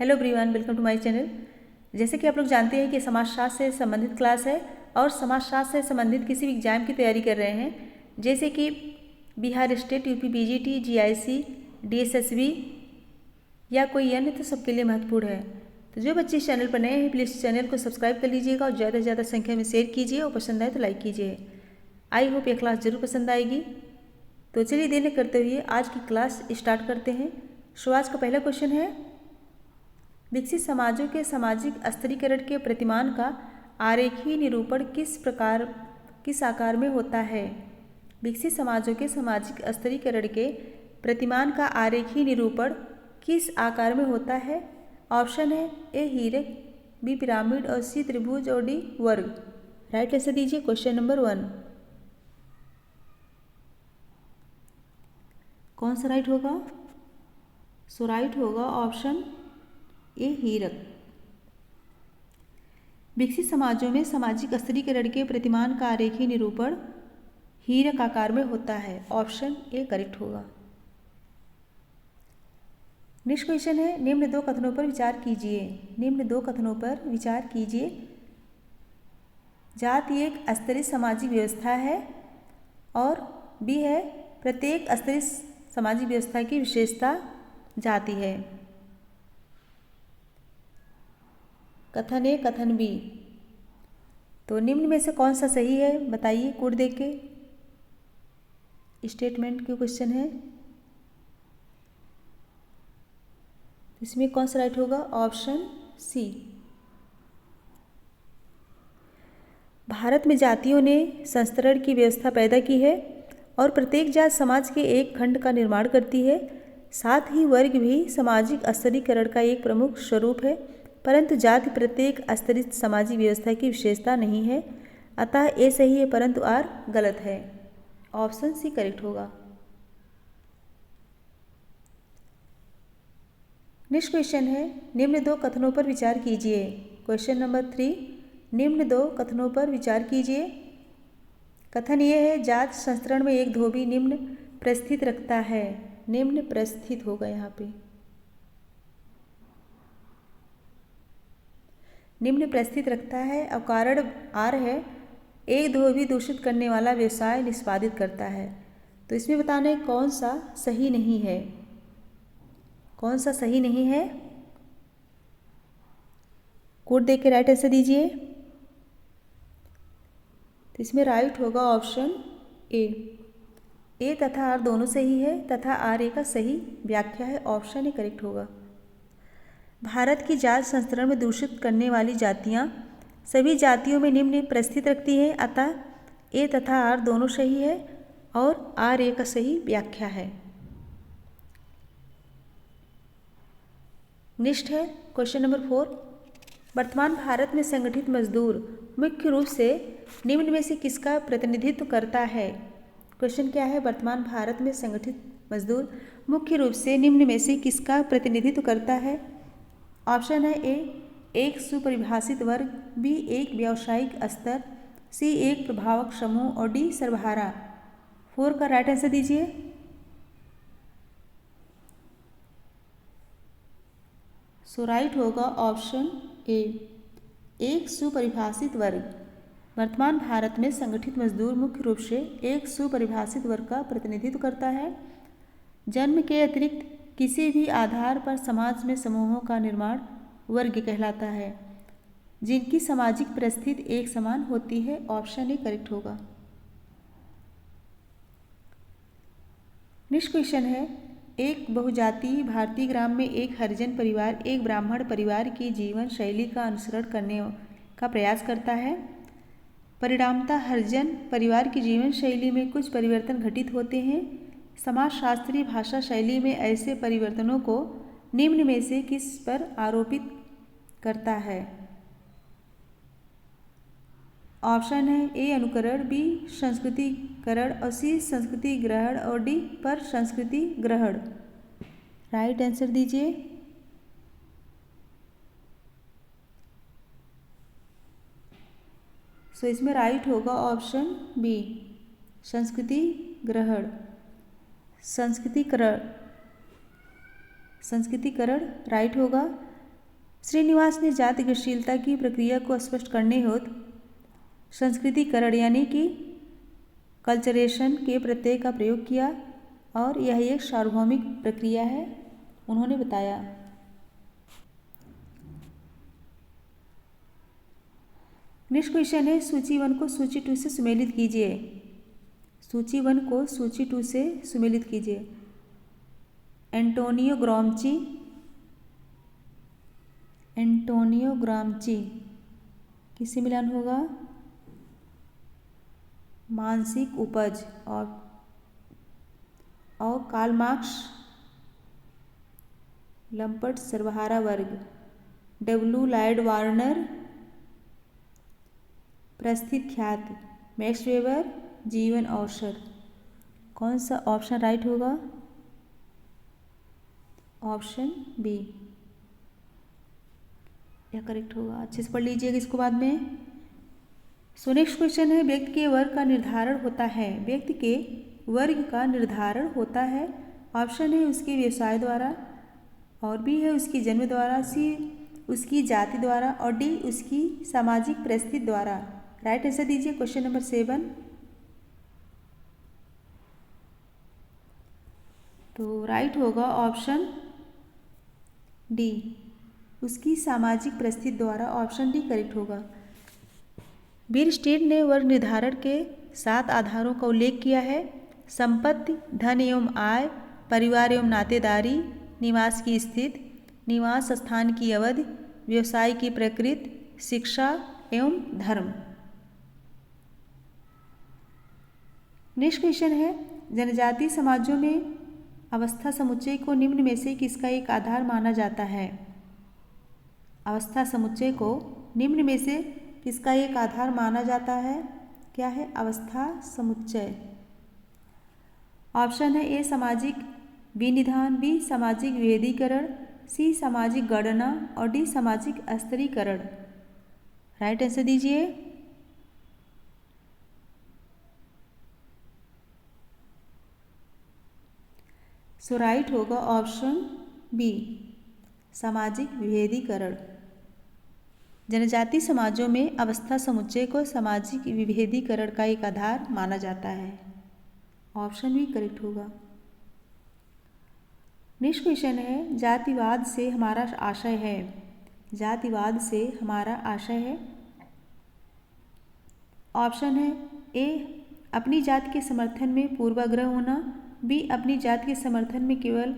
Hello everyone, welcome to my channel. जैसे कि आप लोग जानते हैं कि समाजशास्त्र से संबंधित क्लास है और समाजशास्त्र से संबंधित किसी भी एग्जाम की तैयारी कर रहे हैं, जैसे कि Bihar state, UP PGT, GIC, DSSB या कोई अन्य, तो सबके लिए महत्वपूर्ण है। तो जो बच्चे इस चैनल पर नए हैं, प्लीज़ चैनल को सब्सक्राइब कर लीजिएगा और ज़्यादा से ज़्यादा संख्या में शेयर कीजिए और पसंद आए तो लाइक कीजिए। आई होप ये क्लास ज़रूर पसंद आएगी। तो चलिए देर न करते हुए आज की क्लास स्टार्ट करते हैं। सो आज का पहला क्वेश्चन है, विकसित समाजों के सामाजिक स्तरीकरण के प्रतिमान का आरेखीय निरूपण किस आकार में होता है। विकसित समाजों के सामाजिक स्तरीकरण के प्रतिमान का आरेखीय निरूपण किस आकार में होता है। ऑप्शन है ए हीरक, बी पिरामिड और सी त्रिभुज और डी वर्ग। राइट आंसर दीजिए क्वेश्चन नंबर 1। कौन सा राइट होगा? सो राइट होगा ऑप्शन ए हीरक। विकसित समाजों में सामाजिक स्तरीकरण के प्रतिमान का आरेखीय निरूपण हीरक आकार में होता है। ऑप्शन ए करेक्ट होगा। नेक्स्ट क्वेश्चन है, निम्न दो कथनों पर विचार कीजिए। निम्न दो कथनों पर विचार कीजिए। जाति एक स्तरीय सामाजिक व्यवस्था है और बी है प्रत्येक स्तरीय सामाजिक व्यवस्था की विशेषता जाति है। कथन ए, कथन बी। तो निम्न में से कौन सा सही है बताइए कोड देख के। स्टेटमेंट के क्वेश्चन है, इसमें कौन सा राइट होगा? ऑप्शन सी। भारत में जातियों ने संस्तरण की व्यवस्था पैदा की है और प्रत्येक जात समाज के एक खंड का निर्माण करती है। साथ ही वर्ग भी सामाजिक स्तरीकरण का एक प्रमुख स्वरूप है, परंतु जाति प्रत्येक स्तरीय सामाजिक व्यवस्था की विशेषता नहीं है। अतः ए सही है परंतु आर गलत है। ऑप्शन सी करेक्ट होगा। नेक्स्ट क्वेश्चन है, निम्न दो कथनों पर विचार कीजिए। क्वेश्चन नंबर 3, निम्न दो कथनों पर विचार कीजिए। कथन ये है, जात संस्तरण में एक धोबी निम्न प्रस्थित रखता है। निम्न प्रस्थित होगा यहाँ पे, निम्न प्रस्थित रखता है और कारण आर है, एक धोबी दूषित करने वाला व्यवसाय निष्पादित करता है। तो इसमें बताना है कौन सा सही नहीं है। कौन सा सही नहीं है कोड देख के राइट आंसर दीजिए। तो इसमें राइट होगा ऑप्शन ए तथा आर दोनों सही है तथा आर ए का सही व्याख्या है। ऑप्शन ए करेक्ट होगा। भारत की जात संस्तरण में दूषित करने वाली जातियाँ सभी जातियों में निम्न प्रस्थित रखती हैं, अतः ए तथा आर दोनों सही है और आर ए का सही व्याख्या है। नेक्स्ट है क्वेश्चन नंबर 4, वर्तमान भारत में संगठित मजदूर मुख्य रूप से निम्न में से किसका प्रतिनिधित्व करता है। क्वेश्चन क्या है, वर्तमान भारत में संगठित मजदूर मुख्य रूप से निम्न में से किसका प्रतिनिधित्व करता है। ऑप्शन है ए एक सुपरिभाषित वर्ग, बी एक व्यावसायिक स्तर, सी एक प्रभावक समूह और डी सर्वहारा। 4 का राइट आंसर दीजिए। सो राइट होगा ऑप्शन ए एक सुपरिभाषित वर्ग। वर्तमान भारत में संगठित मजदूर मुख्य रूप से एक सुपरिभाषित वर्ग का प्रतिनिधित्व करता है। जन्म के अतिरिक्त किसी भी आधार पर समाज में समूहों का निर्माण वर्ग कहलाता है, जिनकी सामाजिक परिस्थिति एक समान होती है। ऑप्शन ए करेक्ट होगा। नेक्स्ट क्वेश्चन है, एक बहुजातीय भारतीय ग्राम में एक हरिजन परिवार एक ब्राह्मण परिवार की जीवन शैली का अनुसरण करने का प्रयास करता है। परिणामतः हरिजन परिवार की जीवन शैली में कुछ परिवर्तन घटित होते हैं। समाजशास्त्रीय भाषा शैली में ऐसे परिवर्तनों को निम्न में से किस पर आरोपित करता है। ऑप्शन है ए अनुकरण, बी संस्कृतिकरण और सी संस्कृति ग्रहण और डी पर संस्कृति ग्रहण। राइट आंसर दीजिए। सो इसमें राइट होगा ऑप्शन बी संस्कृति ग्रहण। संस्कृतिकरण राइट होगा। श्रीनिवास ने जाति गतिशीलता की प्रक्रिया को स्पष्ट करने हेतु संस्कृतिकरण यानी कि कल्चरेशन के प्रत्यय का प्रयोग किया और यह एक सार्वभौमिक प्रक्रिया है, उन्होंने बताया। नेक्स्ट क्वेश्चन है सूची 1 को सूची 2 से सुमेलित कीजिए। सूची 1 को सूची 2 से सुमेलित कीजिए। एंटोनियो ग्रामची किससे मिलान होगा? मानसिक उपज। और कार्ल मार्क्स लंपट सर्वहारा वर्ग। डब्ल्यू लॉयड वार्नर प्रस्थित ख्याति। मैक्स वेबर जीवन अवसर। कौन सा ऑप्शन राइट होगा? ऑप्शन बी यह करेक्ट होगा। अच्छे से पढ़ लीजिएगा इसको बाद में। सो नेक्स्ट क्वेश्चन है व्यक्ति के वर्ग का निर्धारण होता है। व्यक्ति के वर्ग का निर्धारण होता है। ऑप्शन है उसके व्यवसाय द्वारा, और बी है उसकी जन्म द्वारा, सी उसकी जाति द्वारा, और डी उसकी सामाजिक परिस्थिति द्वारा। राइट आंसर दीजिए क्वेश्चन नंबर 7। तो राइट होगा ऑप्शन डी, उसकी सामाजिक परिस्थिति द्वारा। ऑप्शन डी करेक्ट होगा। बीयरस्टेड ने वर्ग निर्धारण के 7 आधारों का उल्लेख किया है। संपत्ति, धन एवं आय, परिवार एवं नातेदारी, निवास की स्थिति, निवास स्थान की अवधि, व्यवसाय की प्रकृति, शिक्षा एवं धर्म। नेक्स्ट क्वेश्चन है जनजातीय समाजों में अवस्था समुच्चय को निम्न में से किसका एक आधार माना जाता है? अवस्था समुच्चय को निम्न में से किसका एक आधार माना जाता है? क्या है अवस्था समुच्चय? ऑप्शन है ए सामाजिक विनिधान, बी सामाजिक विभेदीकरण, सी सामाजिक गणना, और डी सामाजिक स्तरीकरण। राइट आंसर दीजिए। सो राइट होगा ऑप्शन बी सामाजिक विभेदीकरण। जनजातीय समाजों में अवस्था समुच्चय को सामाजिक विभेदीकरण का एक आधार माना जाता है। ऑप्शन बी करेक्ट होगा। नेक्स्ट क्वेश्चन है जातिवाद से हमारा आशय है। जातिवाद से हमारा आशय है। ऑप्शन है ए अपनी जाति के समर्थन में पूर्वाग्रह होना, बी अपनी जाति के समर्थन में केवल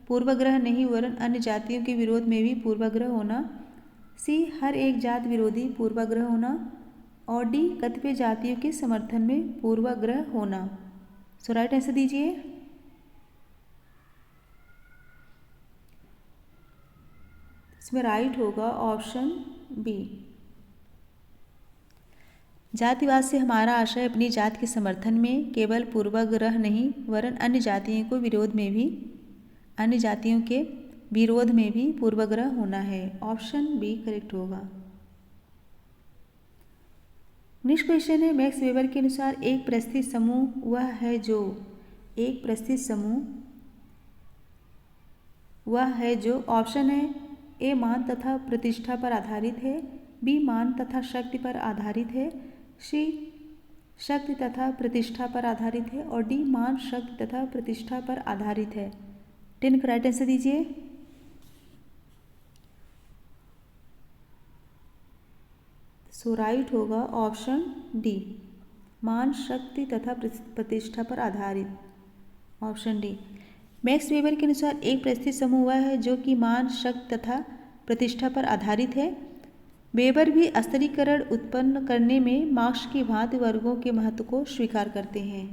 पूर्वाग्रह नहीं वरन अन्य जातियों के विरोध में भी पूर्वाग्रह होना, सी हर एक जात विरोधी पूर्वाग्रह होना, और डी कतिपय जातियों के समर्थन में पूर्वाग्रह होना। सो राइट आंसर दीजिए। इसमें राइट होगा ऑप्शन बी। जातिवाद से हमारा आशय अपनी जाति के समर्थन में केवल पूर्वाग्रह नहीं वरन अन्य जातियों के विरोध में भी पूर्वाग्रह होना है। ऑप्शन बी करेक्ट होगा। नेक्स्ट क्वेश्चन है मैक्स वेबर के अनुसार एक परिस्थिति समूह वह है जो ऑप्शन है ए मान तथा प्रतिष्ठा पर आधारित है, बी मान तथा शक्ति पर आधारित है, सी शक्ति तथा प्रतिष्ठा पर आधारित है, और डी मान शक्ति तथा प्रतिष्ठा पर आधारित है। 10 का राइट आंसर दीजिए। सो राइट होगा ऑप्शन डी मान शक्ति तथा प्रतिष्ठा पर आधारित। Option D. मैक्स वेबर के अनुसार एक परिस्थिति समूह वह है जो कि मान शक्ति तथा प्रतिष्ठा पर आधारित है। वेबर भी स्तरीकरण उत्पन्न करने में मार्क्स की भांति वर्गों के महत्व को स्वीकार करते हैं।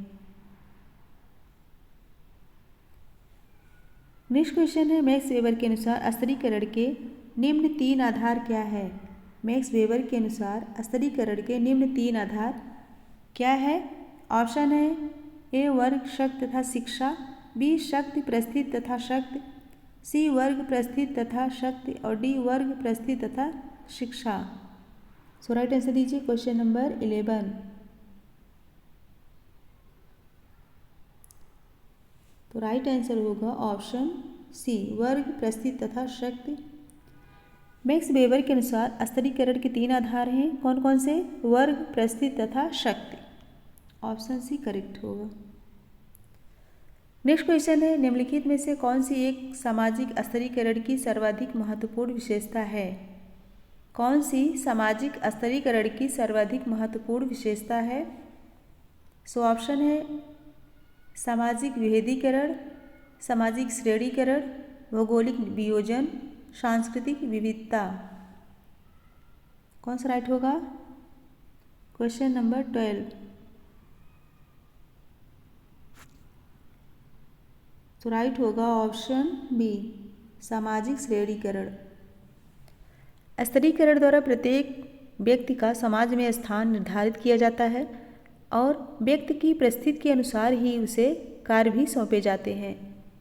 नेक्स्ट क्वेश्चन है मैक्स वेबर के अनुसार स्तरीकरण के निम्न 3 आधार क्या है? मैक्स वेबर के अनुसार स्तरीकरण के निम्न 3 आधार क्या है? ऑप्शन है ए वर्ग शक्ति तथा शिक्षा, बी शक्ति परिस्थिति तथा शक्ति, सी वर्ग परिस्थिति तथा शक्ति, और डी वर्ग परिस्थिति तथा शिक्षा। सो राइट आंसर दीजिए क्वेश्चन नंबर 11। तो राइट आंसर होगा ऑप्शन सी वर्ग परिस्थिति तथा शक्ति। मैक्स वेबर के अनुसार स्तरीकरण के 3 आधार हैं, कौन कौन से? वर्ग, परिस्थिति तथा शक्ति। ऑप्शन सी करेक्ट होगा। नेक्स्ट क्वेश्चन है, निम्नलिखित में से कौन सी एक सामाजिक स्तरीकरण की सर्वाधिक महत्वपूर्ण विशेषता है? कौन सी सामाजिक स्तरीकरण की सर्वाधिक महत्वपूर्ण विशेषता है? सो ऑप्शन है सामाजिक विभेदीकरण, सामाजिक श्रेणीकरण, भौगोलिक वियोजन, सांस्कृतिक विविधता। कौन सा राइट होगा? Question number 12। तो राइट होगा ऑप्शन बी, सामाजिक श्रेणीकरण। स्तरीकरण द्वारा प्रत्येक व्यक्ति का समाज में स्थान निर्धारित किया जाता है और व्यक्ति की परिस्थिति के अनुसार ही उसे कार्य भी सौंपे जाते हैं।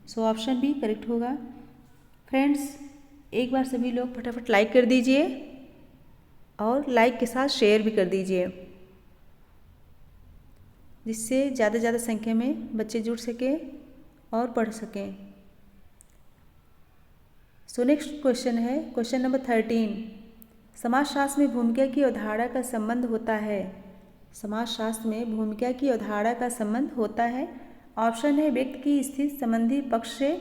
सो ऑप्शन बी करेक्ट होगा। फ्रेंड्स, एक बार सभी लोग फटाफट लाइक कर दीजिए और लाइक के साथ शेयर भी कर दीजिए, जिससे ज़्यादा से ज़्यादा संख्या में बच्चे जुड़ सकें और पढ़ सकें। सो नेक्स्ट क्वेश्चन है, क्वेश्चन नंबर 13। समाजशास्त्र में भूमिका की अवधारणा का संबंध होता है। समाजशास्त्र में भूमिका की अवधारणा का संबंध होता है। ऑप्शन है व्यक्ति की स्थिति संबंधी पक्ष से,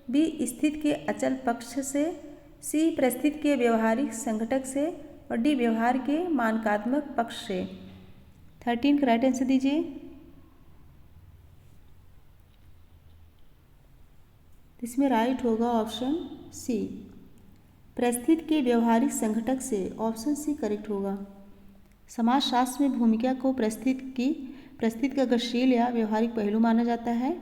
बी स्थिति के अचल पक्ष से, सी परिस्थिति के व्यवहारिक संघटक से और डी व्यवहार के मानकात्मक पक्ष से। 13 का राइट आंसर दीजिए। इसमें राइट होगा ऑप्शन सी, परिस्थिति के व्यवहारिक संघटक से। ऑप्शन सी करेक्ट होगा। समाजशास्त्र में भूमिका को परिस्थिति का गतिशील या व्यवहारिक पहलू माना जाता है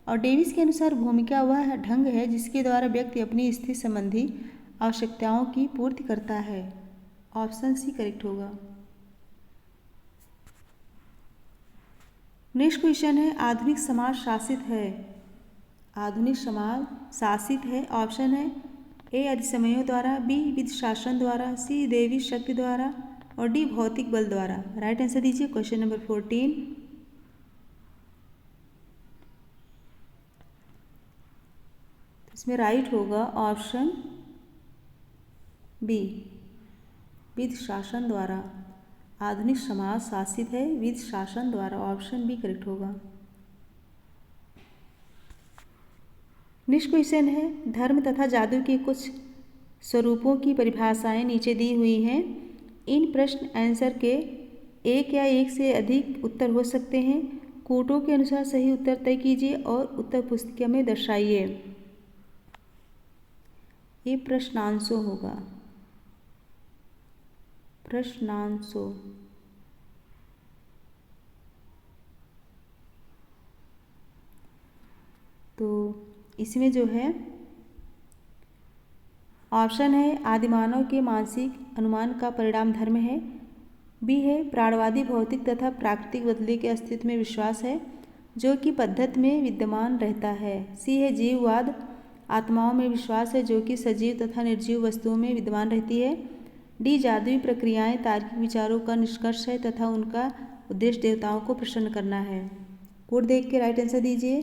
और डेविस के अनुसार भूमिका वह ढंग है जिसके द्वारा व्यक्ति अपनी स्थिति संबंधी आवश्यकताओं की पूर्ति करता है। ऑप्शन सी करेक्ट होगा। नेक्स्ट क्वेश्चन है, आधुनिक समाज शासित है। आधुनिक समाज शासित है। ऑप्शन है ए अधिसमयों द्वारा, बी विधि शासन द्वारा, सी दैवी शक्ति द्वारा और डी भौतिक बल द्वारा। राइट आंसर दीजिए। Question number 14। इसमें राइट होगा ऑप्शन बी, विधि शासन द्वारा। आधुनिक समाज शासित है विधि शासन द्वारा। ऑप्शन बी करेक्ट होगा। नेक्स्ट क्वेश्चन है, धर्म तथा जादू के कुछ स्वरूपों की परिभाषाएं नीचे दी हुई हैं। इन प्रश्न आंसर के एक या एक से अधिक उत्तर हो सकते हैं। कोटों के अनुसार सही उत्तर तय कीजिए और उत्तर पुस्तिका में दर्शाइए। ये प्रश्नांशों होगा, प्रश्नांशों। तो इसमें जो है ऑप्शन है आदिमानव के मानसिक अनुमान का परिणाम धर्म है, बी है प्राणवादी भौतिक तथा प्राकृतिक बदले के अस्तित्व में विश्वास है जो कि पद्धति में विद्यमान रहता है, सी है जीववाद आत्माओं में विश्वास है जो कि सजीव तथा निर्जीव वस्तुओं में विद्यमान रहती है, डी जादुई प्रक्रियाएं तार्किक विचारों का निष्कर्ष है तथा उनका उद्देश्य देवताओं को प्रसन्न करना है। कोड देख के राइट आंसर दीजिए।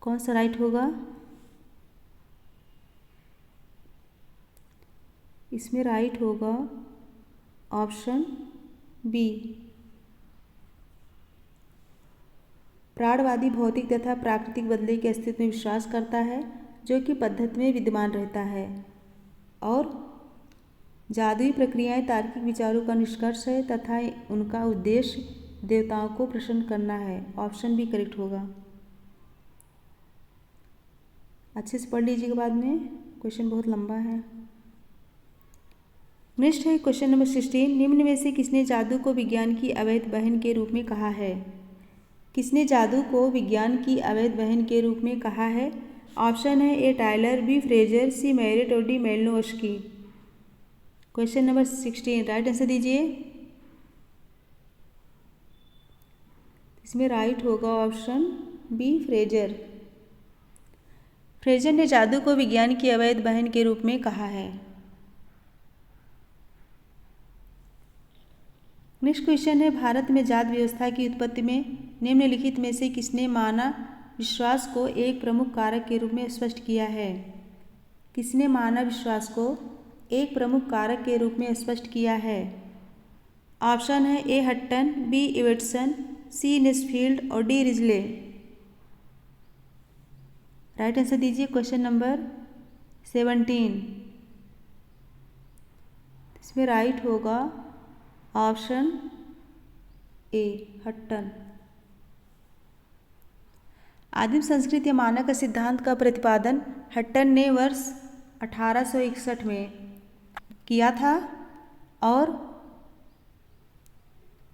कौन सा राइट होगा? इसमें राइट होगा ऑप्शन बी, प्राणवादी भौतिक तथा प्राकृतिक बदले के अस्तित्व में विश्वास करता है जो कि पद्धति में विद्यमान रहता है और जादुई प्रक्रियाएं तार्किक विचारों का निष्कर्ष है तथा उनका उद्देश्य देवताओं को प्रसन्न करना है। ऑप्शन बी करेक्ट होगा। अच्छे से पढ़ लीजिएगा, बाद में क्वेश्चन बहुत लंबा है। नेक्स्ट है क्वेश्चन नंबर 16। निम्न में से किसने जादू को विज्ञान की अवैध बहन के रूप में कहा है? किसने जादू को विज्ञान की अवैध बहन के रूप में कहा है? ऑप्शन है A Tylor, B Frazer, C Marett और D Malinowski. Question number 16 right answer दीजिए। इसमें राइट होगा ऑप्शन बी फ्रेजर। फ्रेजर ने जादू को विज्ञान की अवैध बहन के रूप में कहा है। नेक्स्ट क्वेश्चन है, भारत में जात व्यवस्था की उत्पत्ति में निम्नलिखित में से किसने मानव विश्वास को एक प्रमुख कारक के रूप में स्पष्ट किया है? किसने मानव विश्वास को एक प्रमुख कारक के रूप में स्पष्ट किया है? ऑप्शन है ए हट्टन, बी इवेटसन, सी नेस्फील्ड और डी रिजले। राइट आंसर दीजिए क्वेश्चन नंबर 17। इसमें राइट होगा ऑप्शन ए हट्टन। आदिम संस्कृत या मानक सिद्धांत का प्रतिपादन हट्टन ने वर्ष 1861 में किया था और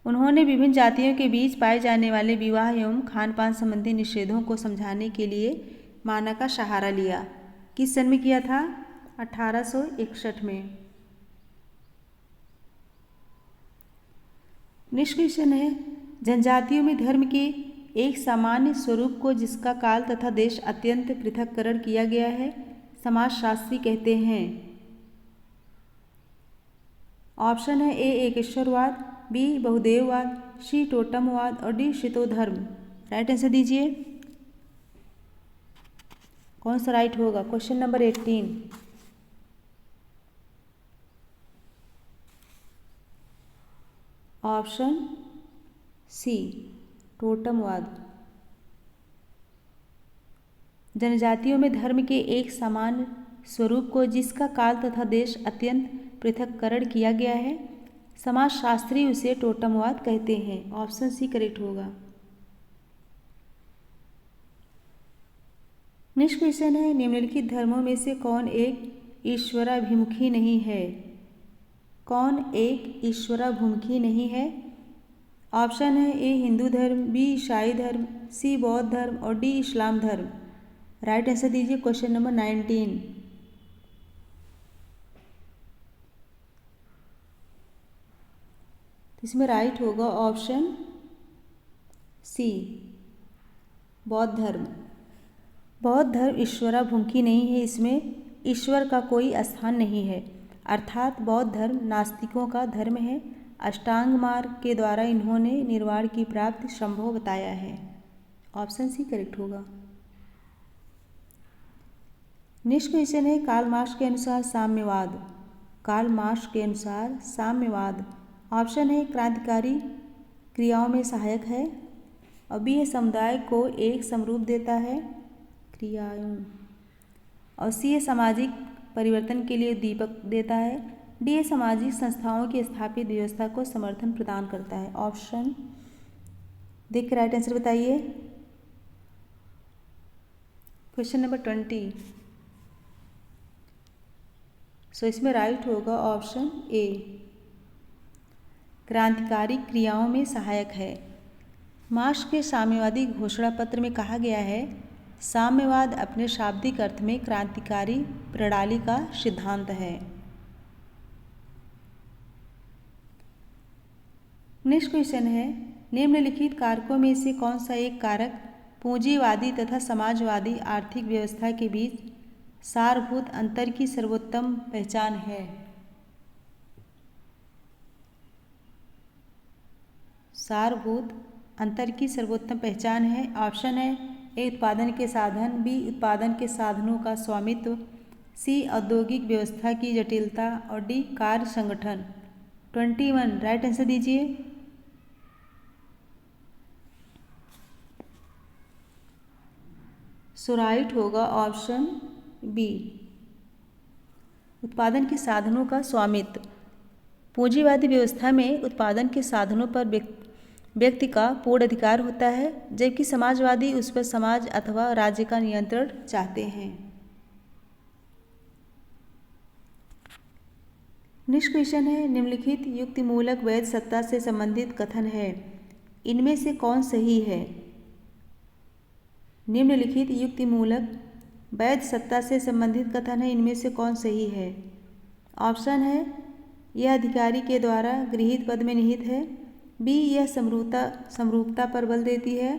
उन्होंने विभिन्न जातियों के बीच पाए जाने वाले विवाह एवं खान पान संबंधी निषेधों को समझाने के लिए मानक का सहारा लिया। किस सन में किया था? 1861 में। नेक्स्ट क्वेश्चन है, जनजातियों में धर्म के एक सामान्य स्वरूप को जिसका काल तथा देश अत्यंत पृथक्करण किया गया है समाजशास्त्री कहते हैं। ऑप्शन है ए एकेश्वरवाद, बी बहुदेववाद, सी टोटमवाद और डी शितोधर्म। राइट आंसर दीजिए कौन सा राइट होगा? Question number 18। ऑप्शन सी टोटमवाद। जनजातियों में धर्म के एक समान स्वरूप को जिसका काल तथा देश अत्यंत पृथक्करण किया गया है समाजशास्त्री उसे टोटमवाद कहते हैं। ऑप्शन सी करेक्ट होगा। नेक्स्ट क्वेश्चन है, निम्नलिखित धर्मों में से कौन एक ईश्वराभिमुखी नहीं है? कौन एक ईश्वराभिमुखी नहीं है? ऑप्शन है ए हिंदू धर्म, बी ईसाई धर्म, सी बौद्ध धर्म और डी इस्लाम धर्म। राइट आंसर दीजिए क्वेश्चन नंबर 19। इसमें राइट होगा ऑप्शन सी बौद्ध धर्म। बौद्ध धर्म ईश्वराभिमुखी नहीं है, इसमें ईश्वर का कोई स्थान नहीं है, अर्थात बौद्ध धर्म नास्तिकों का धर्म है। अष्टांग मार्ग के द्वारा इन्होंने निर्वाण की प्राप्ति संभव बताया है। ऑप्शन सी करेक्ट होगा। नेक्स्ट क्वेश्चन है, कार्ल मार्क्स के अनुसार साम्यवाद। कार्ल मार्क्स के अनुसार साम्यवाद ऑप्शन है क्रांतिकारी क्रियाओं में सहायक है और बी है समुदाय को एक समरूप देता है क्रियाओं और सी है सामाजिक परिवर्तन के लिए दीपक देता है। डी है सामाजिक संस्थाओं की स्थापित व्यवस्था को समर्थन प्रदान करता है। ऑप्शन देख के राइट आंसर बताइए। Question number 20। इसमें राइट होगा ऑप्शन ए क्रांतिकारी क्रियाओं में सहायक है। मार्क्स के साम्यवादी घोषणा पत्र में कहा गया है, साम्यवाद अपने शाब्दिक अर्थ में क्रांतिकारी प्रणाली का सिद्धांत है। नेक्स्ट क्वेश्चन है, निम्नलिखित कारकों में से कौन सा एक कारक पूंजीवादी तथा समाजवादी आर्थिक व्यवस्था के बीच सारभूत अंतर की सर्वोत्तम पहचान है? सारभूत अंतर की सर्वोत्तम पहचान है। ऑप्शन है ए उत्पादन के साधन, बी उत्पादन के साधनों का स्वामित्व, सी औद्योगिक व्यवस्था की जटिलता और डी कार्य संगठन। 21 राइट आंसर दीजिए। राइट होगा ऑप्शन बी उत्पादन के साधनों का स्वामित्व। पूंजीवादी व्यवस्था में उत्पादन के साधनों पर व्यक्ति का पूर्ण अधिकार होता है, जबकि समाजवादी उस पर समाज अथवा राज्य का नियंत्रण चाहते हैं। नेक्स्ट क्वेश्चन है, निम्नलिखित युक्तिमूलक वैध सत्ता से संबंधित कथन है, इनमें से कौन सही है? निम्नलिखित युक्तिमूलक वैध सत्ता से संबंधित कथन है, इनमें से कौन सही है? ऑप्शन है यह अधिकारी के द्वारा गृहीत पद में निहित है, बी यह समरूपता पर बल देती है,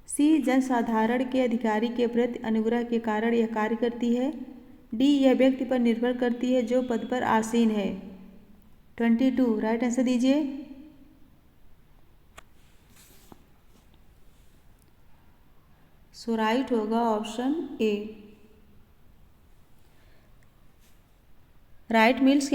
सी जनसाधारण के अधिकारी के प्रति अनुग्रह के कारण यह कार्य करती है, डी यह व्यक्ति पर निर्भर करती है जो पद पर आसीन है। 22 राइट आंसर दीजिए। राइट होगा ऑप्शन ए। राइट मिल्स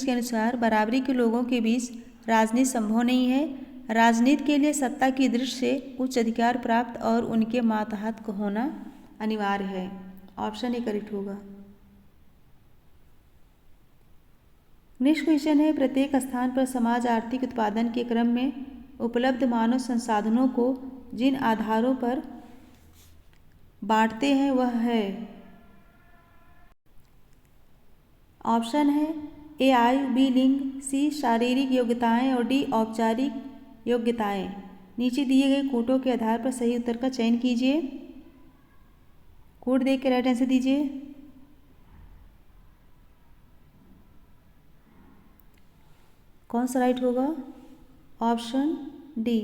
के अनुसार बराबरी के लोगों के बीच राजनीति संभव नहीं है। राजनीति के लिए सत्ता की दृष्टि से उच्च अधिकार प्राप्त और उनके मातहत को होना अनिवार्य है। ऑप्शन ए करेक्ट होगा। नेक्स्ट क्वेश्चन है, प्रत्येक स्थान पर समाज आर्थिक उत्पादन के क्रम में उपलब्ध मानव संसाधनों को जिन आधारों पर बांटते हैं वह है। ऑप्शन है ए आयु, बी लिंग, सी शारीरिक योग्यताएं और डी औपचारिक योग्यताएं। नीचे दिए गए कोटों के आधार पर सही उत्तर का चयन कीजिए। कोड देख के राइट आंसर दीजिए। कौन सा राइट होगा? Option D.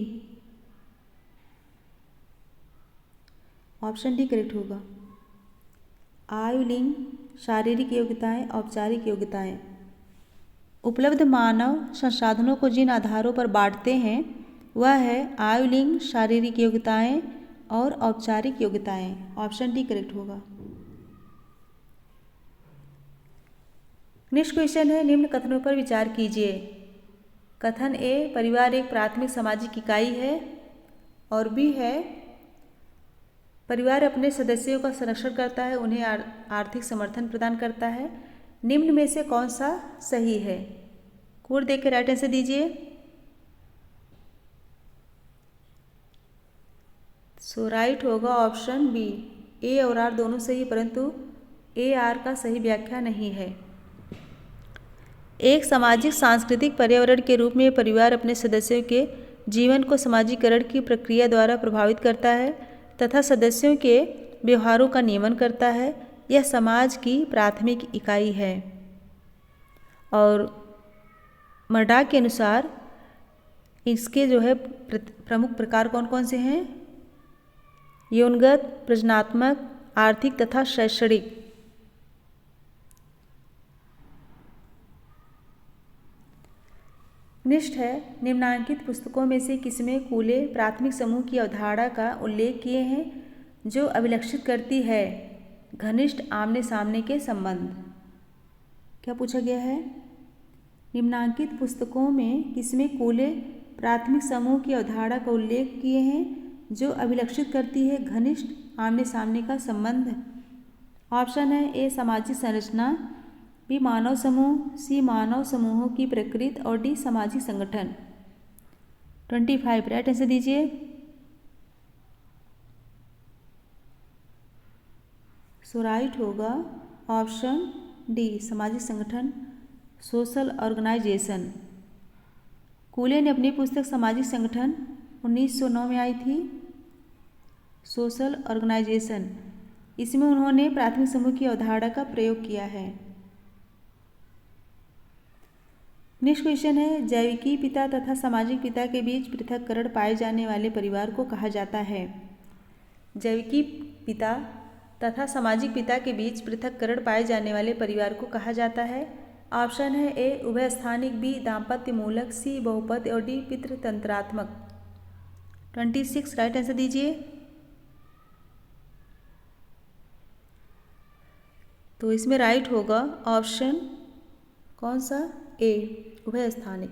Option D correct होगा। आयु, लिंग, शारीरिक योग्यताएं, औपचारिक योग्यताएं। उपलब्ध मानव संसाधनों को जिन आधारों पर बांटते हैं वह है आयु, लिंग, शारीरिक योग्यताएं और औपचारिक योग्यताएं। ऑप्शन डी करेक्ट होगा। नेक्स्ट क्वेश्चन है, निम्न कथनों पर विचार कीजिए। कथन ए, परिवार एक प्राथमिक सामाजिक इकाई है, और बी है परिवार अपने सदस्यों का संरक्षण करता है, उन्हें आर्थिक समर्थन प्रदान करता है। निम्न में से कौन सा सही है? कोड देख के राइट आंसर दीजिए। सो राइट होगा ऑप्शन बी। ए और आर दोनों सही, परंतु ए आर का सही व्याख्या नहीं है। एक सामाजिक सांस्कृतिक पर्यावरण के रूप में परिवार अपने सदस्यों के जीवन को समाजीकरण की प्रक्रिया द्वारा प्रभावित करता है तथा सदस्यों के व्यवहारों का नियमन करता है। यह समाज की प्राथमिक इकाई है। और मर्डा के अनुसार इसके जो है प्रमुख प्रकार कौन कौन से हैं? यौनगत, प्रजनात्मक, आर्थिक तथा शैक्षणिक। नेक्स्ट है, निम्नांकित पुस्तकों में से किसमें कूले प्राथमिक समूह की अवधारणा का उल्लेख किए हैं जो अभिलक्षित करती है घनिष्ठ आमने सामने के संबंध? क्या पूछा गया है? निम्नांकित पुस्तकों में किसमें कूले प्राथमिक समूह की अवधारणा का उल्लेख किए हैं जो अभिलक्षित करती है घनिष्ठ आमने सामने का संबंध? ऑप्शन है ए सामाजिक संरचना, बी मानव समूह, सी मानव समूहों की प्रकृति और डी सामाजिक संगठन। 25 राइट आंसर दीजिए। सो राइट होगा ऑप्शन डी सामाजिक संगठन, सोशल ऑर्गेनाइजेशन। कूले ने अपनी पुस्तक सामाजिक संगठन 1909 में आई थी, सोशल ऑर्गेनाइजेशन। इसमें उन्होंने प्राथमिक समूह की अवधारणा का प्रयोग किया है। नेक्स्ट क्वेश्चन है, जैविकी पिता तथा सामाजिक पिता के बीच पृथक्करण पाए जाने वाले परिवार को कहा जाता है। जैविकी पिता तथा सामाजिक पिता के बीच पृथक्करण पाए जाने वाले परिवार को कहा जाता है। ऑप्शन है ए उभय स्थानिक, बी दाम्पत्य मूलक, सी बहुपद और डी पितृतंत्रात्मक। 26 राइट आंसर दीजिए। तो इसमें राइट होगा ऑप्शन कौन सा? ए उभय स्थानिक।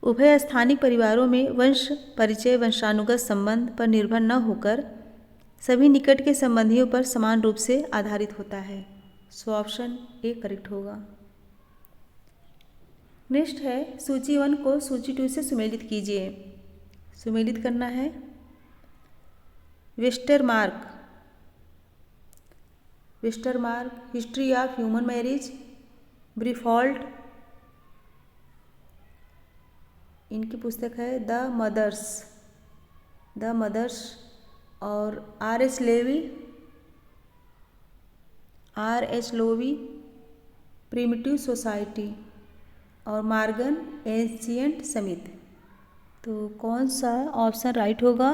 उभय स्थानिक परिवारों में वंश परिचय वंशानुगत संबंध पर निर्भर न होकर सभी निकट के संबंधियों पर समान रूप से आधारित होता है। सो ऑप्शन ए करेक्ट होगा। नेक्स्ट है, सूची 1 को सूची 2 से सुमेलित कीजिए। सुमेलित करना है। Westermarck, history of human marriage, Briffault, इनकी पुस्तक है द मदर्स, और R.H. लोवी, प्रिमिटिव सोसाइटी, और मार्गन एंशिएंट समित। तो कौन सा ऑप्शन राइट होगा?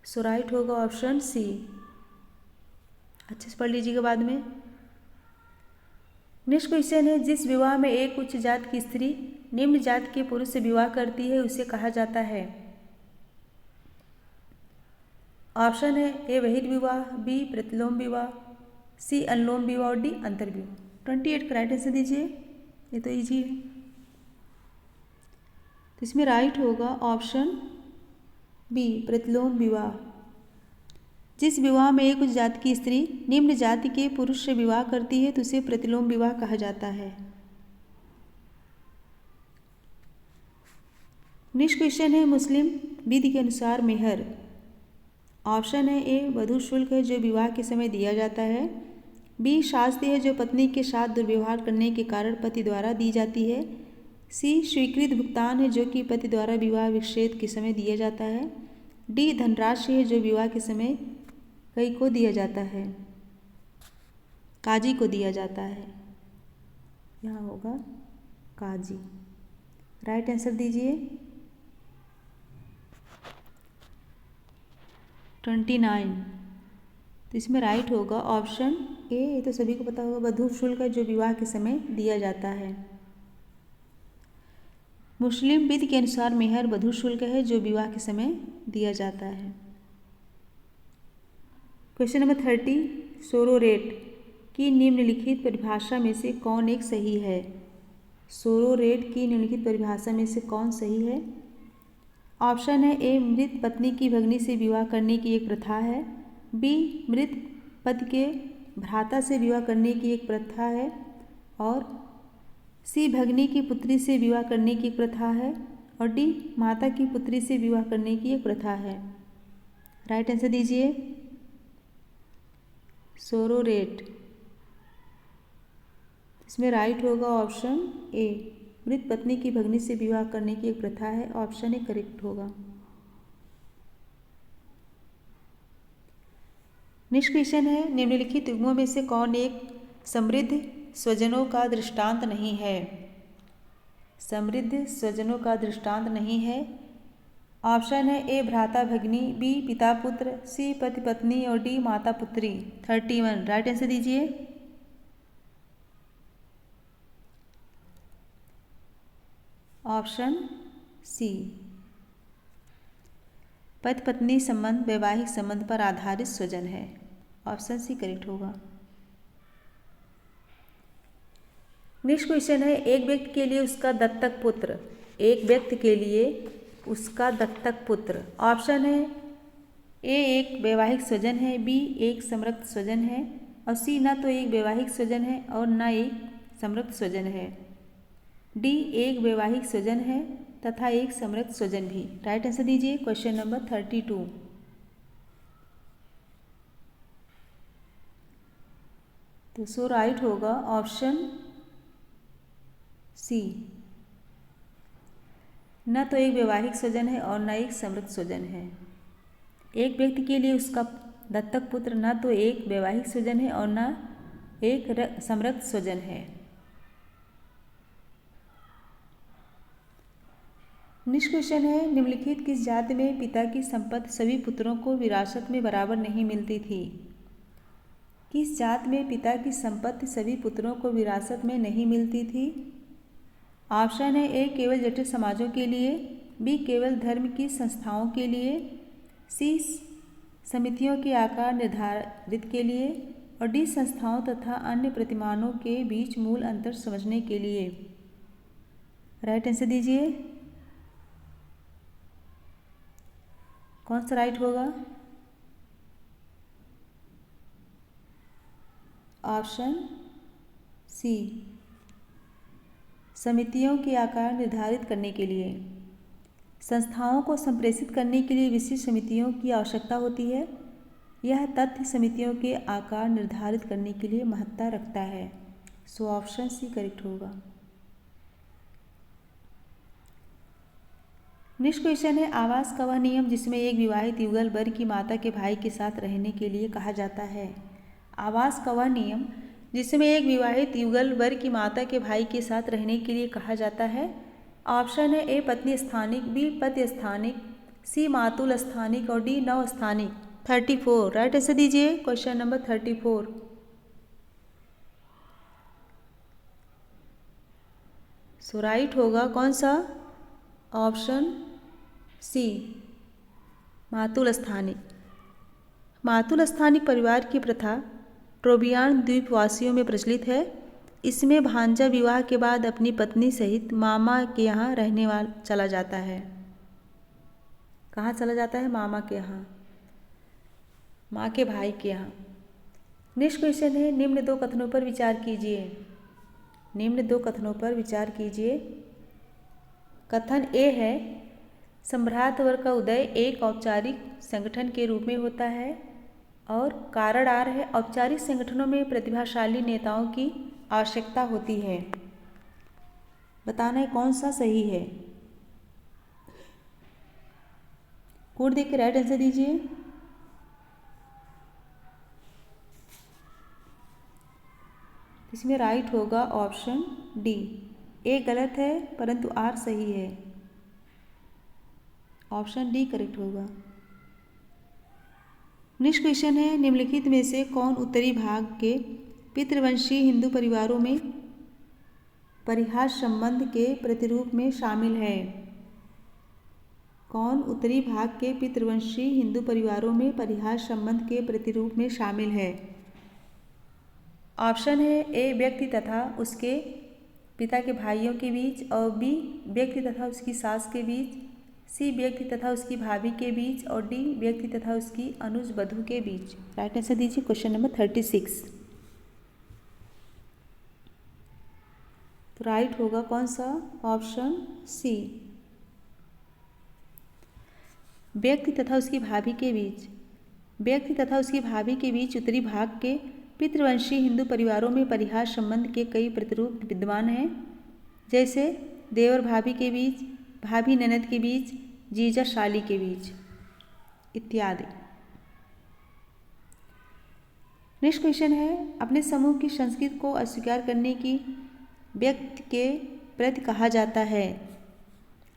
सो राइट होगा ऑप्शन सी। अच्छे से पढ़ लीजिएगा बाद में। नेक्स्ट क्वेश्चन है, जिस विवाह में एक उच्च जात की स्त्री निम्न जात के पुरुष से विवाह करती है उसे कहा जाता है। ऑप्शन है ए वहीद विवाह, बी प्रतिलोम विवाह, सी अनुलोम विवाह और डी अंतर्विवाह। 28 का राइट आंसर दीजिए, ये तो ईजी है। तो इसमें राइट होगा ऑप्शन बी प्रतिलोम विवाह। जिस विवाह में एक उच्च जाति की स्त्री निम्न जाति के पुरुष से विवाह करती है तो उसे प्रतिलोम विवाह कहा जाता है। नेक्स्ट क्वेश्चन है, मुस्लिम विधि के अनुसार मेहर। ऑप्शन है ए वधू शुल्क है जो विवाह के समय दिया जाता है, बी शास्ति है जो पत्नी के साथ दुर्व्यवहार करने के कारण पति द्वारा दी जाती है, सी स्वीकृत भुगतान है जो कि पति द्वारा विवाह विच्छेद के समय दिया जाता है, डी धनराशि है जो विवाह के समय कई को दिया जाता है, काजी को दिया जाता है। यहाँ होगा काजी। राइट आंसर दीजिए 29। तो इसमें राइट होगा ऑप्शन ए, ये तो सभी को पता होगा, वधू शुल्क है जो विवाह के समय दिया जाता है। मुस्लिम विधि के अनुसार मेहर वधू शुल्क है जो विवाह के समय दिया जाता है। क्वेश्चन नंबर 30, सोरोरेट की निम्नलिखित परिभाषा में से कौन एक सही है। सोरोरेट की निम्नलिखित परिभाषा में से कौन सही है। ऑप्शन है ए मृत पत्नी की भगिनी से विवाह करने की एक प्रथा है, बी मृत पति के भ्राता से विवाह करने की एक प्रथा है, और सी भगिनी की पुत्री से विवाह करने की एक प्रथा है, और डी माता की पुत्री से विवाह करने की एक प्रथा है। राइट आंसर दीजिए। सोरोरेट, इसमें राइट होगा ऑप्शन ए, मृत पत्नी की भगिनी से विवाह करने की एक प्रथा है। ऑप्शन ए करेक्ट होगा। नेक्स्ट क्वेश्चन है, निम्नलिखित युग्मों में से कौन एक समृद्ध स्वजनों का दृष्टांत नहीं है। समृद्ध स्वजनों का दृष्टांत नहीं है। ऑप्शन है ए भ्राता भगिनी, बी पिता पुत्र, सी पति पत्नी और डी माता पुत्री। 31 राइट आंसर दीजिए। ऑप्शन सी, पति पत्नी संबंध वैवाहिक संबंध पर आधारित स्वजन है। ऑप्शन सी करेक्ट होगा। नेक्स्ट क्वेश्चन है, एक व्यक्ति के लिए उसका दत्तक पुत्र। एक व्यक्ति के लिए उसका दत्तक पुत्र। ऑप्शन है ए एक वैवाहिक स्वजन है, बी एक संरक्त स्वजन है, और सी न तो एक वैवाहिक स्वजन है और न एक संरक्त स्वजन है, डी एक वैवाहिक स्वजन है तथा एक संरक्त स्वजन भी। राइट आंसर दीजिए क्वेश्चन नंबर 32। तो सो राइट होगा ऑप्शन सी, न तो एक वैवाहिक स्वजन है और न एक संरक्त स्वजन है। एक व्यक्ति के लिए उसका दत्तक पुत्र न तो एक वैवाहिक स्वजन है और न एक संरक्त स्वजन है। नेक्स्ट क्वेश्चन है, निम्नलिखित किस जाति में पिता की संपत्ति सभी पुत्रों को विरासत में बराबर नहीं मिलती थी। किस जाति में पिता की संपत्ति सभी पुत्रों को विरासत में नहीं मिलती थी। ऑप्शन है ए केवल जटिल समाजों के लिए, बी केवल धर्म की संस्थाओं के लिए, सी समितियों के आकार निर्धारित के लिए, और डी संस्थाओं तथा अन्य प्रतिमानों के बीच मूल अंतर समझने के लिए। राइट आंसर दीजिए, कौन सा राइट होगा। ऑप्शन सी, समितियों के आकार निर्धारित करने के लिए। संस्थाओं को संप्रेषित करने के लिए विशिष्ट समितियों की आवश्यकता होती है। यह तथ्य समितियों के आकार निर्धारित करने के लिए महत्ता रखता है। सो ऑप्शन सी करेक्ट होगा। नेक्स्ट क्वेश्चन है, आवास का वह नियम जिसमें एक विवाहित युगल वर की माता के भाई के साथ रहने के लिए कहा जाता है। आवास का वह नियम जिसमें एक विवाहित युगल वर की माता के भाई के साथ रहने के लिए कहा जाता है। ऑप्शन है ए पत्नी स्थानिक, बी पति स्थानिक, सी मातुल स्थानिक और डी नव स्थानिक। 34 राइट आंसर दीजिए क्वेश्चन नंबर 34। सो राइट होगा कौन सा? ऑप्शन सी, मातुल स्थानिक। मातुल स्थानिक परिवार की प्रथा ट्रोबियान द्वीपवासियों में प्रचलित है। इसमें भांजा विवाह के बाद अपनी पत्नी सहित मामा के यहाँ रहने वाला चला जाता है। कहाँ चला जाता है? मामा के यहाँ, माँ के भाई के यहाँ। नेक्स्ट क्वेश्चन है, निम्न दो कथनों पर विचार कीजिए। निम्न दो कथनों पर विचार कीजिए। कथन ए है, सम्भ्रात वर्ग का उदय एक औपचारिक संगठन के रूप में होता है। और कारण आर है, औपचारिक संगठनों में प्रतिभाशाली नेताओं की आवश्यकता होती है। बताना है कौन सा सही है। कोड देख के राइट आंसर दीजिए। इसमें राइट होगा ऑप्शन डी। ए गलत है परंतु आर सही है। ऑप्शन डी करेक्ट होगा। नेक्स्ट क्वेश्चन है, निम्नलिखित में से कौन उत्तरी भाग के पितृवंशी हिंदू परिवारों में परिहास संबंध के प्रतिरूप में शामिल है? कौन उत्तरी भाग के पितृवंशी हिंदू परिवारों में परिहास संबंध के प्रतिरूप में शामिल है? ऑप्शन है ए, व्यक्ति तथा उसके पिता के भाइयों के बीच, और बी, व्यक्ति तथा उसकी सास के बीच, सी, व्यक्ति तथा उसकी भाभी के बीच, और डी, व्यक्ति तथा उसकी अनुज बधू के बीच। राइट आंसर दीजिए क्वेश्चन नंबर 36। तो राइट होगा कौन सा? ऑप्शन सी, व्यक्ति तथा उसकी भाभी के बीच। व्यक्ति तथा उसकी भाभी के बीच उत्तरी भाग के पितृवंशी हिंदू परिवारों में परिहास संबंध के कई प्रतिरूप विद्यमान हैं, जैसे देवर भाभी के बीच, भाभी ननद के बीच, जीजा शाली के बीच इत्यादि। नेक्स्ट क्वेश्चन है, अपने समूह की संस्कृति को अस्वीकार करने की व्यक्ति के प्रति कहा जाता है।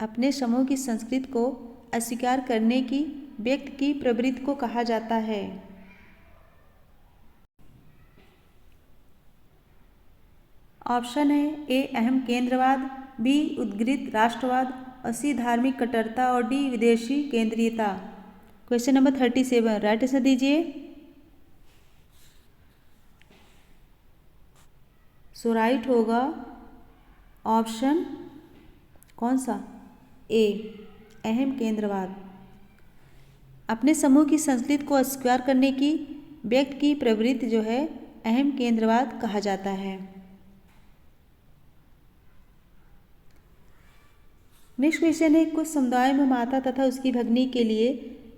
अपने समूह की संस्कृति को अस्वीकार करने की व्यक्ति की प्रवृत्ति को कहा जाता है। ऑप्शन है ए, अहम केंद्रवाद, बी, उद्ग्रीत राष्ट्रवाद, और सी, धार्मिक कट्टरता, और डी, विदेशी केंद्रीयता। क्वेश्चन नंबर 37 राइट आंसर दीजिए। सो राइट होगा ऑप्शन कौन सा? ए, अहम केंद्रवाद। अपने समूह की संस्कृति को अस्वीकार करने की व्यक्ति की प्रवृत्ति जो है अहम केंद्रवाद कहा जाता है। नेक्स्ट क्वेश्चन है, कुछ समुदायों में माता तथा उसकी भगिनी के लिए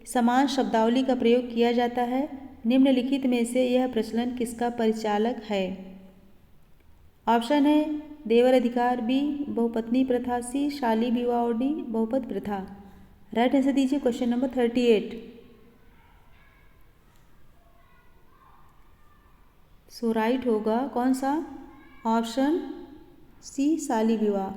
समान शब्दावली का प्रयोग किया जाता है। निम्नलिखित में से यह प्रचलन किसका परिचालक है? ऑप्शन है देवर अधिकार, बी, बहुपत्नी प्रथा, सी, शाली विवाह, और डी, बहुपद प्रथा। राइट आंसर दीजिए क्वेश्चन नंबर 38। सो राइट होगा कौन सा? ऑप्शन सी, शाली विवाह।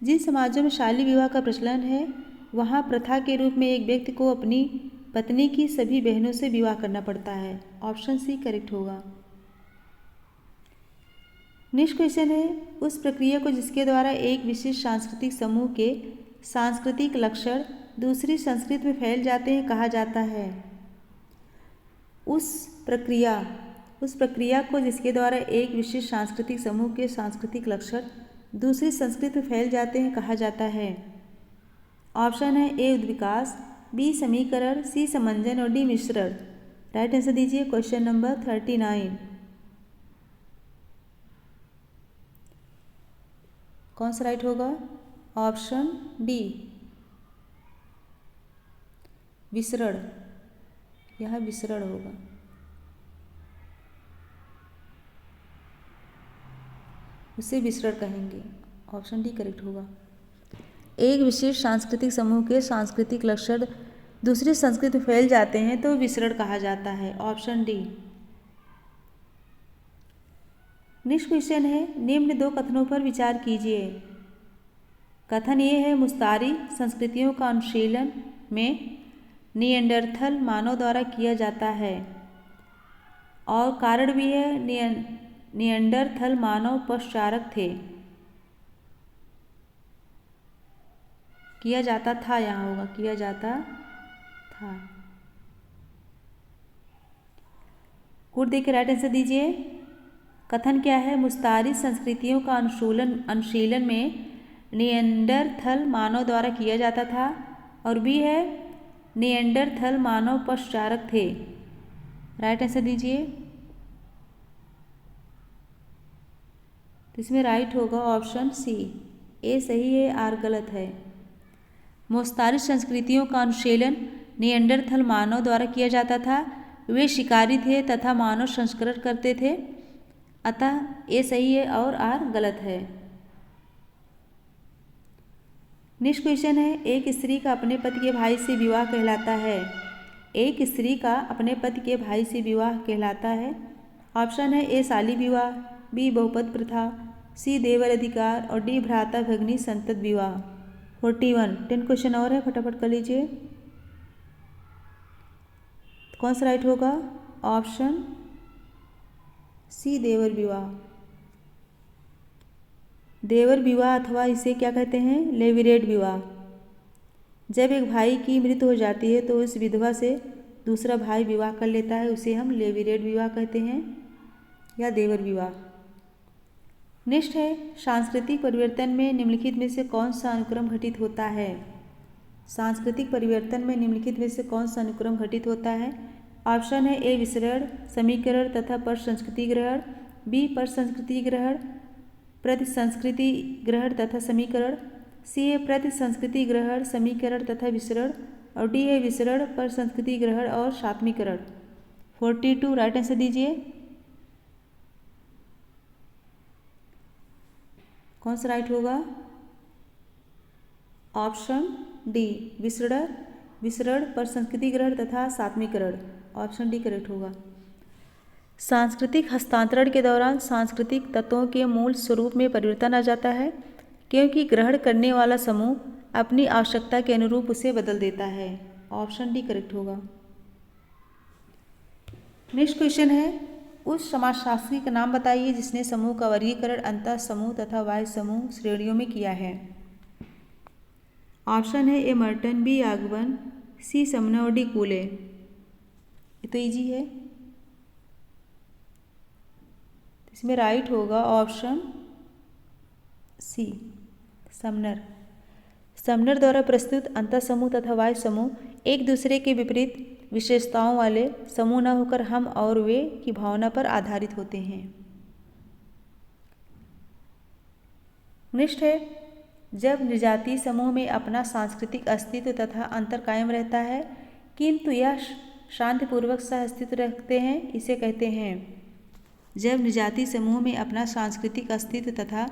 जिन समाजों में शाली विवाह का प्रचलन है वहाँ प्रथा के रूप में एक व्यक्ति को अपनी पत्नी की सभी बहनों से विवाह करना पड़ता है। ऑप्शन सी करेक्ट होगा। नेक्स्ट क्वेश्चन है, उस प्रक्रिया को जिसके द्वारा एक विशिष्ट सांस्कृतिक समूह के सांस्कृतिक लक्षण दूसरी संस्कृति में फैल जाते हैं कहा जाता है। उस प्रक्रिया को जिसके द्वारा एक विशिष्ट सांस्कृतिक समूह के सांस्कृतिक लक्षण दूसरी संस्कृति में फैल जाते हैं कहा जाता है। ऑप्शन है ए, उद्विकास, बी, समीकरण, सी, समंजन, और डी, मिश्रण। राइट आंसर दीजिए क्वेश्चन नंबर 39। कौन सा राइट होगा? ऑप्शन डी, विसरण। यह विसरण होगा। उसे विसरण कहेंगे। ऑप्शन डी करेक्ट होगा। एक विशेष सांस्कृतिक समूह के सांस्कृतिक लक्षण दूसरी संस्कृति में फैल जाते हैं तो विसरण कहा जाता है। Option D. नेक्स्ट क्वेश्चन है, निम्न दो कथनों पर विचार कीजिए। कथन ये है, मुस्तारी संस्कृतियों का अनुशीलन में निएंडरथल मानव द्वारा किया जाता है, और कारण भी है निएंडरथल मानव पशुचारक थे। किया जाता था, यहाँ होगा किया जाता था। कूट दे के राइट आंसर दीजिए। कथन क्या है? मुस्तारी संस्कृतियों का अनुशीलन में निएंडरथल मानव द्वारा किया जाता था। और बी है निएंडरथल मानव पशुचारक थे। राइट आंसर दीजिए। तो इसमें राइट होगा ऑप्शन सी, ए सही है, आर गलत है। मुस्तारी संस्कृतियों का अनुशीलन निएंडरथल मानव द्वारा किया जाता था। वे शिकारी थे तथा मानव संस्करण करते थे, अतः ए सही है और आर गलत है। नेक्स्ट क्वेश्चन है, एक स्त्री का अपने पति के भाई से विवाह कहलाता है। एक स्त्री का अपने पति के भाई से विवाह कहलाता है। ऑप्शन है ए शाली विवाह, बी बहुपद प्रथा, सी देवर अधिकार और डी भ्राता भगिनी संतत विवाह। 41 10 क्वेश्चन और है, फटाफट कर लीजिए। कौन सा राइट होगा? ऑप्शन सी देवर विवाह। देवर विवाह अथवा इसे क्या कहते हैं? लेविरेट विवाह। जब एक भाई की मृत्यु हो जाती है तो उस विधवा से दूसरा भाई विवाह कर लेता है, उसे हम लेविरेट विवाह कहते हैं या देवर विवाह। नेक्स्ट है, सांस्कृतिक परिवर्तन में निम्नलिखित में से कौन सा अनुक्रम घटित होता है? सांस्कृतिक परिवर्तन में निम्नलिखित में से कौन सा अनुक्रम घटित होता है? ऑप्शन है ए विसरण, समीकरण तथा पर संस्कृति ग्रहण, बी पर संस्कृति ग्रहण, प्रति संस्कृति ग्रहण तथा समीकरण, सी है प्रति संस्कृति ग्रहण, समीकरण तथा विसरण और डी है विसरण पर संस्कृति ग्रहण और सात्मीकरण। 42 राइट आंसर दीजिए। कौन सा राइट होगा? ऑप्शन डी विसरण पर संस्कृति ग्रहण तथा सात्मीकरण। ऑप्शन डी करेक्ट होगा। सांस्कृतिक हस्तांतरण के दौरान सांस्कृतिक तत्वों के मूल स्वरूप में परिवर्तन आ जाता है, क्योंकि ग्रहण करने वाला समूह अपनी आवश्यकता के अनुरूप उसे बदल देता है। ऑप्शन डी करेक्ट होगा। नेक्स्ट क्वेश्चन है, उस समाजशास्त्री का नाम बताइए जिसने समूह का वर्गीकरण अंतः समूह तथा बाह्य समूह श्रेणियों में किया है। ऑप्शन है ए मर्टन, बी आगबन, सी समनर और डी कूले। ये तो इजी है। इसमें राइट होगा ऑप्शन सी समनर द्वारा प्रस्तुत अंतः समूह तथा बाह्य समूह एक दूसरे के विपरीत विशेषताओं वाले समूह न होकर हम और वे की भावना पर आधारित होते हैं। नेक्स्ट है, जब निर्जातीय समूह में अपना सांस्कृतिक अस्तित्व तथा अंतर कायम रहता है किंतु यह शांतिपूर्वक सह अस्तित्व रखते हैं, इसे कहते हैं। जब निर्जातीय समूह में अपना सांस्कृतिक अस्तित्व तथा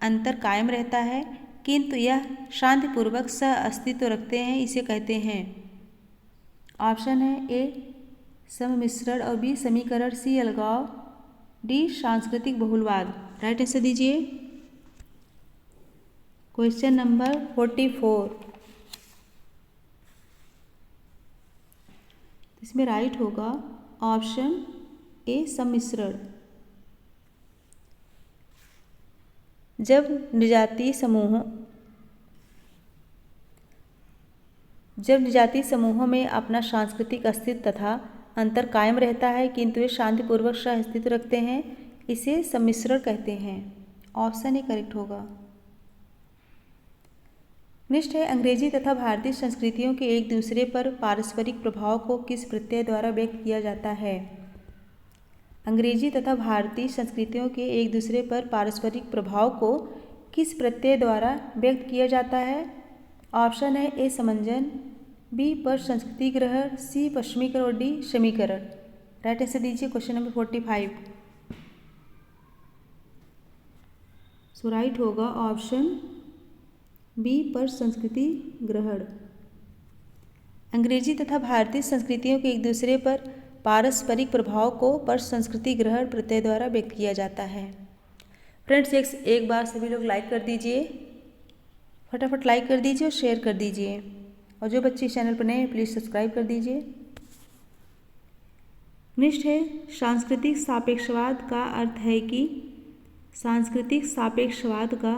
अंतर कायम रहता है किंतु यह शांतिपूर्वक सह अस्तित्व रखते हैं, इसे कहते हैं। ऑप्शन है ए सम्मिश्रण और बी समीकरण, सी अलगाव, डी सांस्कृतिक बहुलवाद। राइट आंसर दीजिए। Question number 44। इसमें राइट होगा ऑप्शन ए सम्मिश्रण। जब निर्जातीय समूहों में अपना सांस्कृतिक अस्तित्व तथा अंतर कायम रहता है किंतु वे शांतिपूर्वक सह अस्तित्व रखते हैं, इसे सम्मिश्रण कहते हैं। ऑप्शन ए करेक्ट होगा। नेक्स्ट है, अंग्रेजी तथा भारतीय संस्कृतियों के एक दूसरे पर पारस्परिक प्रभाव को किस प्रत्यय द्वारा व्यक्त किया जाता है? अंग्रेजी तथा भारतीय संस्कृतियों के एक दूसरे पर पारस्परिक प्रभाव को किस प्रत्यय द्वारा व्यक्त किया जाता है? ऑप्शन है ए समंजन, बी पर संस्कृति ग्रहण, सी पश्चिमीकरण और डी समीकरण। राइट आंसर दीजिए। Question number 45। सो राइट होगा ऑप्शन बी पर संस्कृति ग्रहण। अंग्रेजी तथा भारतीय संस्कृतियों के एक दूसरे पर पारस्परिक प्रभाव को पर संस्कृति ग्रहण प्रत्यय द्वारा व्यक्त किया जाता है। फ्रेंड्स, एक बार सभी लोग लाइक कर दीजिए, फटाफट लाइक कर दीजिए और शेयर कर दीजिए, और जो बच्चे इस चैनल पर नए हैं प्लीज़ सब्सक्राइब कर दीजिए। नेक्स्ट है, सांस्कृतिक सापेक्षवाद का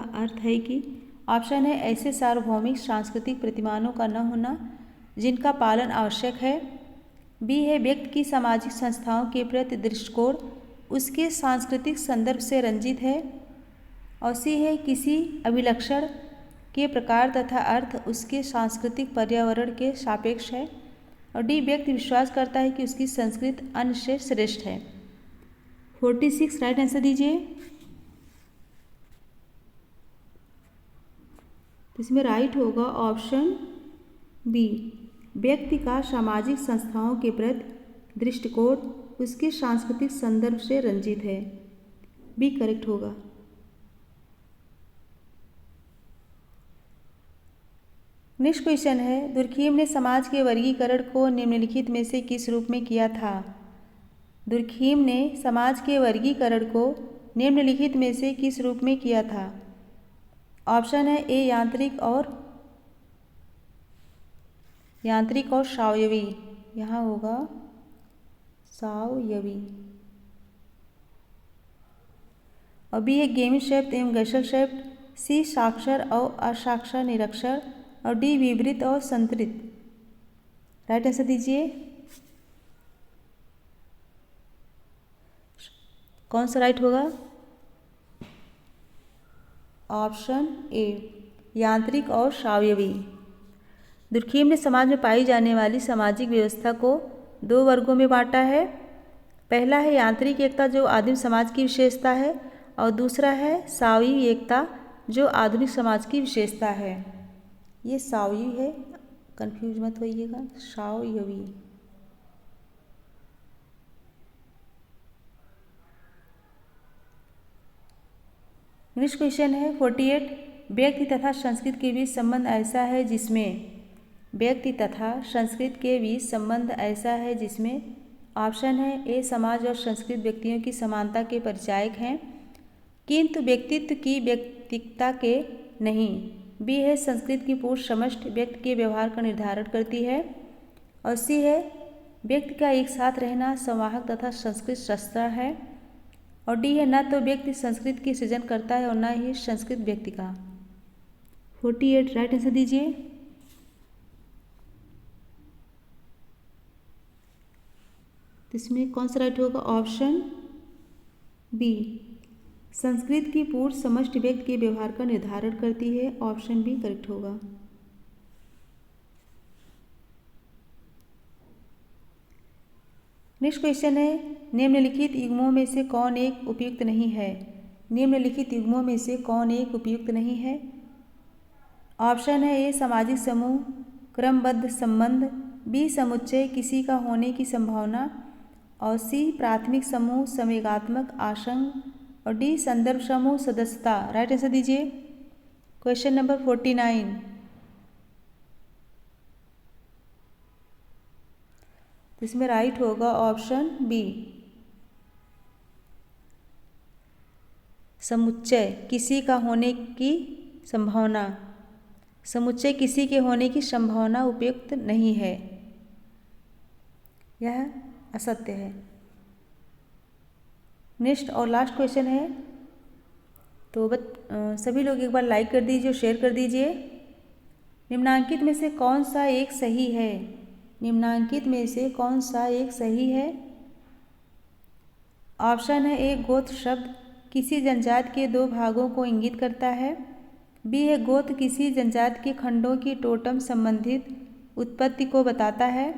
अर्थ है कि ऑप्शन है ऐसे सार्वभौमिक सांस्कृतिक प्रतिमानों का न होना जिनका पालन आवश्यक है। बी है व्यक्ति की सामाजिक संस्थाओं के प्रति दृष्टिकोण उसके सांस्कृतिक संदर्भ से रंजित है। और सी है किसी अभिलक्षण के प्रकार तथा अर्थ उसके सांस्कृतिक पर्यावरण के सापेक्ष है। और डी व्यक्ति विश्वास करता है कि उसकी संस्कृति अन्य से श्रेष्ठ है। 46 राइट आंसर दीजिए। तो इसमें राइट होगा ऑप्शन बी, व्यक्ति का सामाजिक संस्थाओं के प्रति दृष्टिकोण उसके सांस्कृतिक संदर्भ से रंजित है। बी करेक्ट होगा। नेक्स्ट क्वेश्चन है, दुर्खीम ने समाज के वर्गीकरण को निम्नलिखित में से किस रूप में किया था? दुर्खीम ने समाज के वर्गीकरण को निम्नलिखित में से किस रूप में किया था? ऑप्शन है ए यांत्रिक और सावयवी। यहाँ होगा सावयवी। और बी है गेमिशेप्त एवं गैशलशेप्त। सी साक्षर और असाक्षर निरक्षर। और डी विवरित और संतरित। राइट आंसर दीजिए। कौन सा राइट होगा? ऑप्शन ए, यांत्रिक और सावयवी। दुर्खीम ने समाज में पाई जाने वाली सामाजिक व्यवस्था को दो वर्गों में बांटा है। पहला है यांत्रिक एकता जो आदिम समाज की विशेषता है, और दूसरा है सावयवी एकता जो आधुनिक समाज की विशेषता है। ये सावयवी है, कंफ्यूज मत होइएगा, सावयवी। नेक्स्ट क्वेश्चन है 48, व्यक्ति तथा संस्कृति के बीच संबंध ऐसा है जिसमें व्यक्ति तथा संस्कृति के बीच संबंध ऐसा है जिसमें ऑप्शन है ए समाज और संस्कृत व्यक्तियों की समानता के परिचायक हैं किंतु व्यक्तित्व की व्यक्तिकता के नहीं। बी है संस्कृत की पूर्ण समष्टि व्यक्ति के व्यवहार का निर्धारण करती है। और सी है व्यक्ति का एक साथ रहना संवाहक तथा संस्कृत शस्त्र है। और डी है न तो व्यक्ति संस्कृत की सृजन करता है और न ही संस्कृत व्यक्ति का। 48 राइट आंसर दीजिए। इसमें कौन सा राइट होगा? ऑप्शन बी, संस्कृत की पूर्ण समष्टि व्यक्ति के व्यवहार का निर्धारण करती है। ऑप्शन बी करेक्ट होगा। नेक्स्ट क्वेश्चन है, निम्नलिखित युग्मों में से कौन एक उपयुक्त नहीं है? निम्नलिखित युग्मों में से कौन एक उपयुक्त नहीं है? ऑप्शन है ए सामाजिक समूह क्रमबद्ध संबंध, बी समुच्चय किसी का होने की संभावना, और सी प्राथमिक समूह संवेगात्मक आशंक, और डी संदर्भ समूह सदस्यता। राइट आंसर दीजिए। Question number 49। तो इसमें राइट होगा ऑप्शन बी, समुच्चय किसी का होने की संभावना। समुच्चय किसी के होने की संभावना उपयुक्त नहीं है, यह असत्य है। नेक्स्ट और लास्ट क्वेश्चन है, तो सभी लोग एक बार लाइक कर दीजिए और शेयर कर दीजिए। निम्नांकित में से कौन सा एक सही है? निम्नांकित में से कौन सा एक सही है? ऑप्शन है ए गोत्र शब्द किसी जनजाति के दो भागों को इंगित करता है। बी है गोत्र किसी जनजाति के खंडों की टोटम संबंधित उत्पत्ति को बताता है।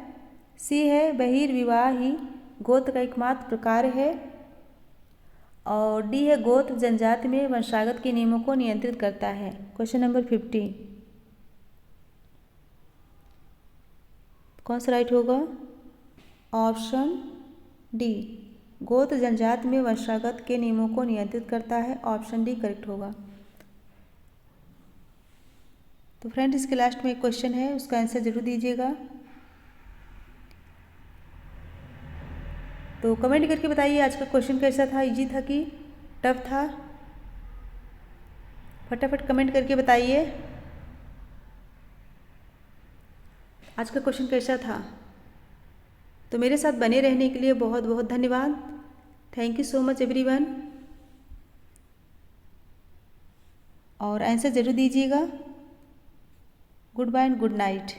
सी है बहिर्विवाह ही गोत्र का एकमात्र प्रकार है। और डी है गोत्र जनजाति में वंशागत के नियमों को नियंत्रित करता है। क्वेश्चन नंबर 50 कौन सा राइट होगा? ऑप्शन डी, गोत्र जनजाति में वंशागत के नियमों को नियंत्रित करता है। ऑप्शन डी करेक्ट होगा। तो फ्रेंड इसके लास्ट में एक क्वेश्चन है, उसका आंसर जरूर दीजिएगा। तो कमेंट करके बताइए आज का क्वेश्चन कैसा था, इजी था कि टफ था? फटाफट कमेंट करके बताइए आज का क्वेश्चन कैसा था। तो मेरे साथ बने रहने के लिए बहुत बहुत धन्यवाद। Thank you so much everyone. और आंसर ज़रूर दीजिएगा। Goodbye and good night.